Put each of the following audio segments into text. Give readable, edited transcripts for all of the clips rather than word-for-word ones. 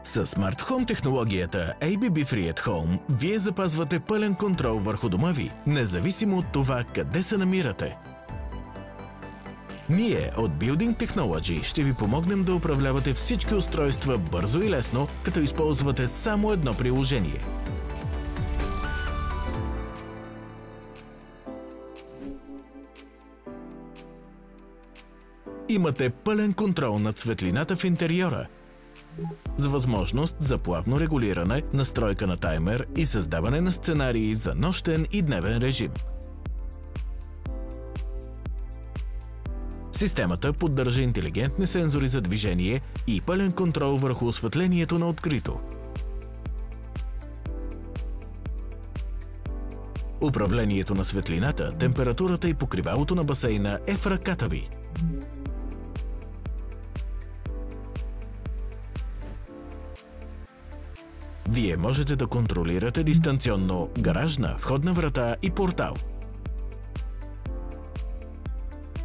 С Smart Home технологията ABB Free at Home вие запазвате пълен контрол върху дома ви, независимо от това къде се намирате. Ние от Building Technology ще ви помогнем да управлявате всички устройства бързо и лесно, като използвате само едно приложение. Имате пълен контрол над светлината в интериора, с възможност за плавно регулиране, настройка на таймер и създаване на сценарии за нощен и дневен режим. Системата поддържа интелигентни сензори за движение и пълен контрол върху осветлението на открито. Управлението на светлината, температурата и покривалото на басейна е в ръката ви. Вие можете да контролирате дистанционно гаражна, входна врата и портал.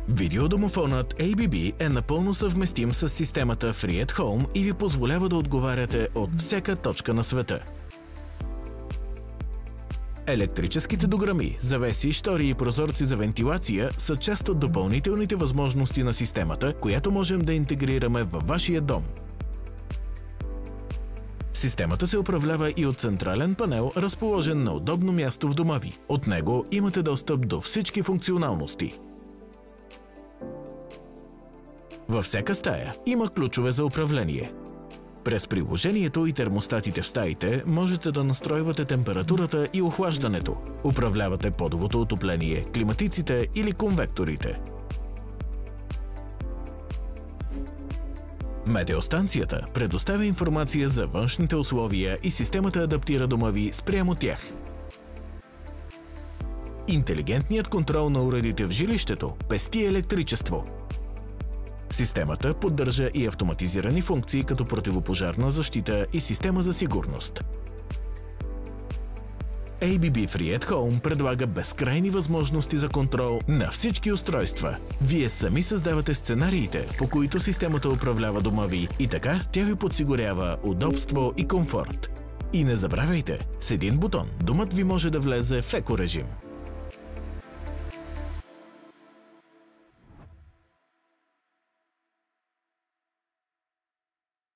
Видеодомофонът ABB е напълно съвместим с системата Free at Home и ви позволява да отговаряте от всяка точка на света. Електрическите дограми, завеси, щори и прозорци за вентилация са част от допълнителните възможности на системата, която можем да интегрираме във вашия дом. Системата се управлява и от централен панел, разположен на удобно място в дома ви. От него имате достъп до всички функционалности. Във всяка стая има ключове за управление. През приложението и термостатите в стаите можете да настройвате температурата и охлаждането, управлявате подовото отопление, климатиците или конвекторите. Метеостанцията предоставя информация за външните условия и системата адаптира дома ви спрямо тях. Интелигентният контрол на уредите в жилището пести електричество. Системата поддържа и автоматизирани функции като противопожарна защита и система за сигурност. ABB Free at Home предлага безкрайни възможности за контрол на всички устройства. Вие сами създавате сценариите, по които системата управлява дома ви и така тя ви подсигурява удобство и комфорт. И не забравяйте, с един бутон домът ви може да влезе в екорежим.